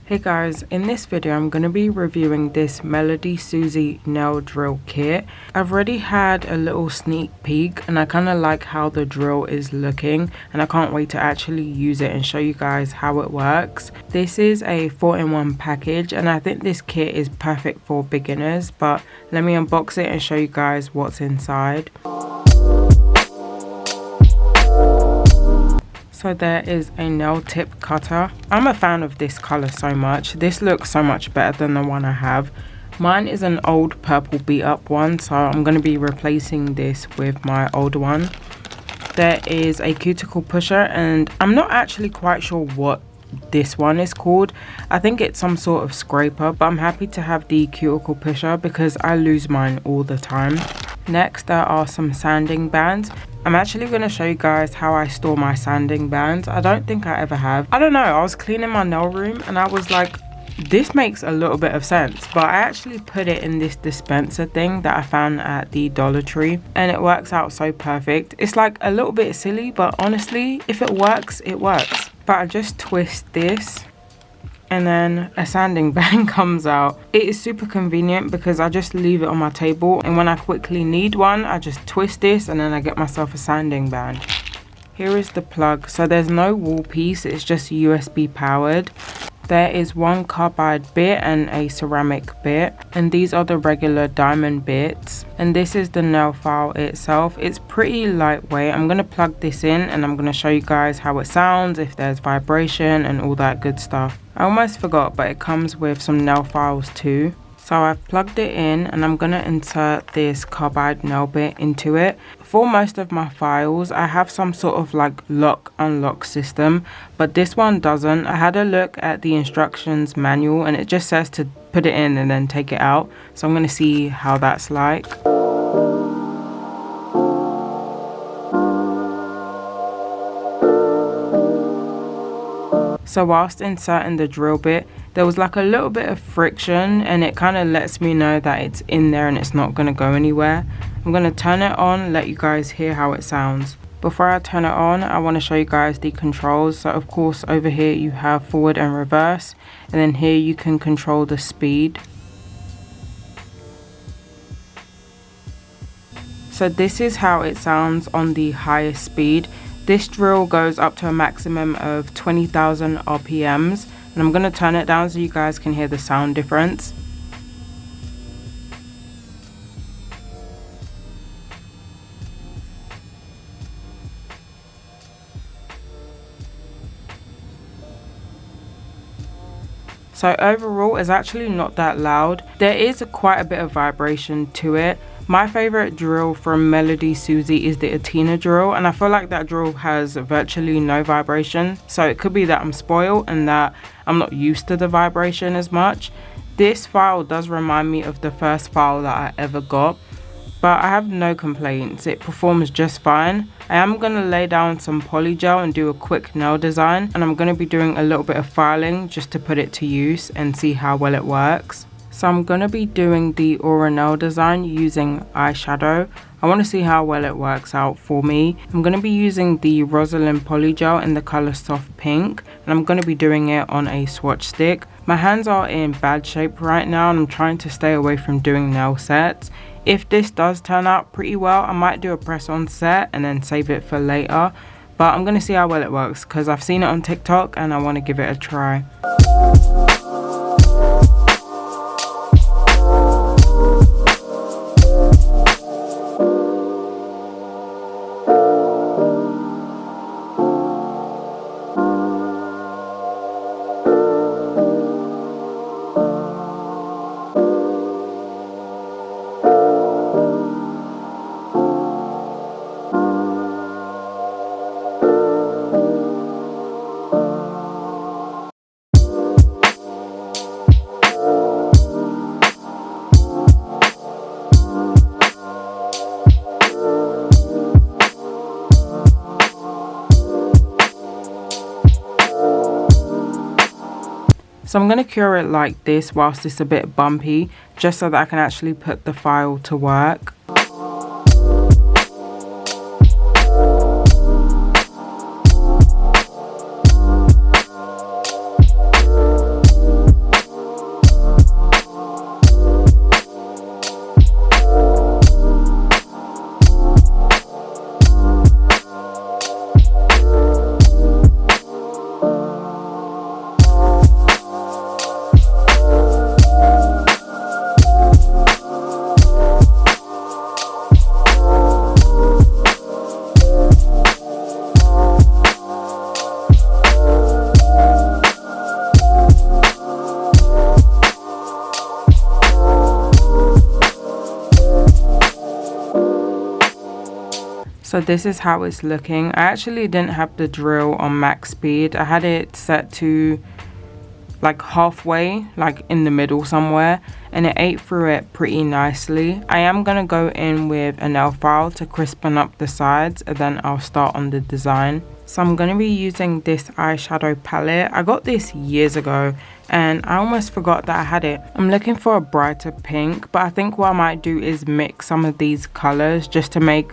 Hey guys, in this video I'm going to be reviewing this Melody Susie nail drill kit. I've already had a little sneak peek and I kind of like how the drill is looking, and I can't wait to actually use it and show you guys how it works. This is a 4-in-1 package and I think this kit is perfect for beginners, but let me unbox it and show you guys what's inside. So there is a nail tip cutter. I'm a fan of this color so much. This looks so much better than the one I have. Mine is an old purple beat up one, so I'm going to be replacing this with my old one. There is a cuticle pusher, and I'm not actually quite sure what this one is called. I think it's some sort of scraper, but I'm happy to have the cuticle pusher because I lose mine all the time. Next, there are some sanding bands. I'm actually going to show you guys how I store my sanding bands. I don't think I ever have. I don't know, I was cleaning my nail room and I was like, this makes a little bit of sense, but I actually put it in this dispenser thing that I found at the Dollar Tree and it works out so perfect. It's like a little bit silly, but honestly, if it works, it works. But I just twist this and then a sanding band comes out. It is super convenient because I just leave it on my table, and when I quickly need one, I just twist this and then I get myself a sanding band. Here is the plug. So there's no wall piece, it's just USB powered. There is one carbide bit and a ceramic bit, and these are the regular diamond bits, and this is the nail file itself. It's pretty lightweight. I'm going to plug this in and I'm going to show you guys how it sounds, if there's vibration and all that good stuff. I almost forgot, but it comes with some nail files too. So I've plugged it in and I'm going to insert this carbide nail bit into it. For most of my files, I have some sort of like lock-unlock system, but this one doesn't. I had a look at the instructions manual and it just says to put it in and then take it out. So I'm going to see how that's like. So whilst inserting the drill bit, there was like a little bit of friction and it kind of lets me know that it's in there and it's not going to go anywhere. I'm going to turn it on, let you guys hear how it sounds. Before I turn it on, I want to show you guys the controls. So of course over here you have forward and reverse, and then here you can control the speed. So this is how it sounds on the highest speed. This drill goes up to a maximum of 20,000 RPMs, and I'm going to turn it down so you guys can hear the sound difference. So overall, it's actually not that loud. There is quite a bit of vibration to it. My favorite drill from Melody Susie is the Atina drill, and I feel like that drill has virtually no vibration. So it could be that I'm spoiled and that I'm not used to the vibration as much. This file does remind me of the first file that I ever got, but I have no complaints. It performs just fine. I am going to lay down some polygel and do a quick nail design, and I'm going to be doing a little bit of filing just to put it to use and see how well it works. So I'm going to be doing the aura nail design using eyeshadow. I want to see how well it works out for me. I'm going to be using the Rosalind polygel in the color soft pink, and I'm going to be doing it on a swatch stick. My hands are in bad shape right now and I'm trying to stay away from doing nail sets. If this does turn out pretty well, I might do a press on set and then save it for later. But I'm going to see how well it works because I've seen it on TikTok and I want to give it a try. So I'm going to cure it like this whilst it's a bit bumpy, just so that I can actually put the file to work. So this is how it's looking. I actually didn't have the drill on max speed. I had it set to like halfway, like in the middle somewhere, and it ate through it pretty nicely. I am gonna go in with a nail file to crispen up the sides, and then I'll start on the design. So I'm gonna be using this eyeshadow palette. I got this years ago and I almost forgot that I had it. I'm looking for a brighter pink, but I think what I might do is mix some of these colors just to make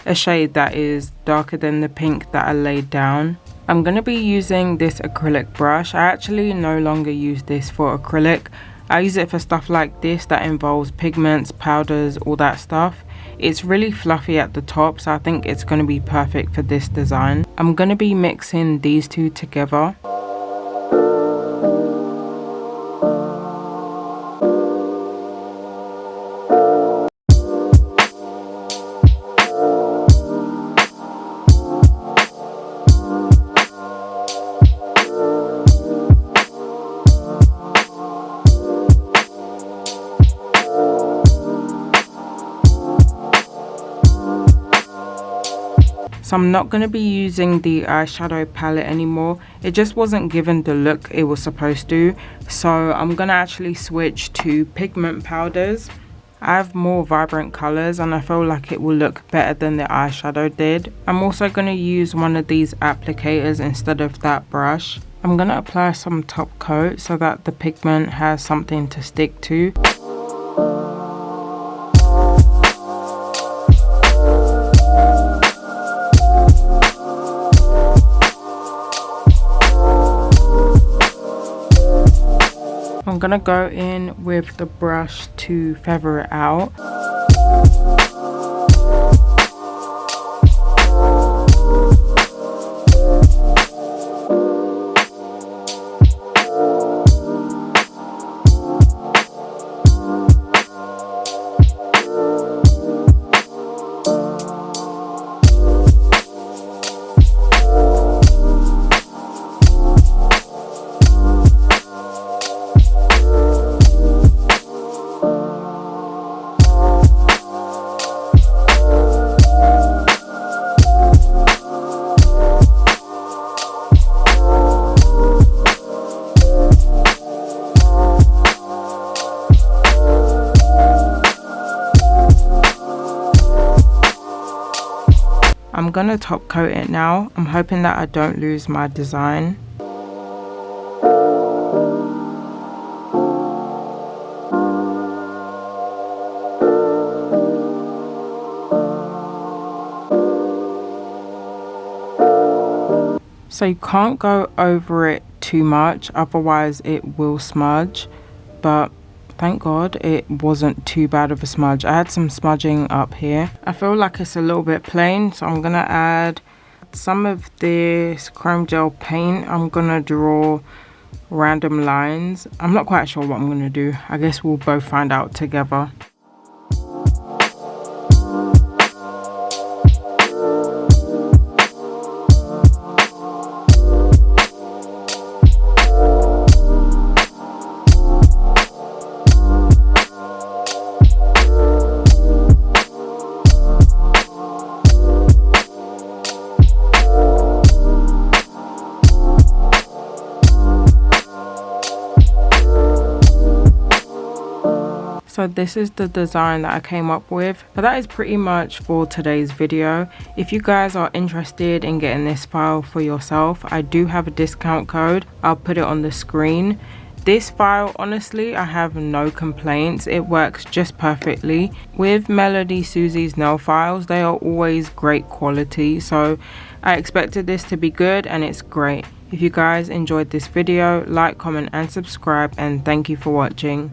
a shade that is darker than the pink that I laid down. I'm going to be using this acrylic brush. I actually no longer use this for acrylic. I use it for stuff like this that involves pigments, powders, all that stuff. It's really fluffy at the top, so I think it's going to be perfect for this design. I'm going to be mixing these two together. So I'm not going to be using the eyeshadow palette anymore. It just wasn't given the look it was supposed to. So I'm going to actually switch to pigment powders. I have more vibrant colors and I feel like it will look better than the eyeshadow did. I'm also going to use one of these applicators instead of that brush. I'm going to apply some top coat so that the pigment has something to stick to. I'm gonna go in with the brush to feather it out. I'm gonna top coat it now. I'm hoping that I don't lose my design. So you can't go over it too much, otherwise it will smudge, but thank God it wasn't too bad of a smudge. I had some smudging up here. I feel like it's a little bit plain, so I'm gonna add some of this chrome gel paint. I'm gonna draw random lines. I'm not quite sure what I'm gonna do. I guess we'll both find out together. So this is the design that I came up with, but that is pretty much for today's video. If you guys are interested in getting this file for yourself, I do have a discount code. I'll put it on the screen. This file, honestly, I have no complaints. It works just perfectly. With Melody Susie's nail files, they are always great quality, so I expected this to be good and it's great. If you guys enjoyed this video, like, comment and subscribe, and thank you for watching.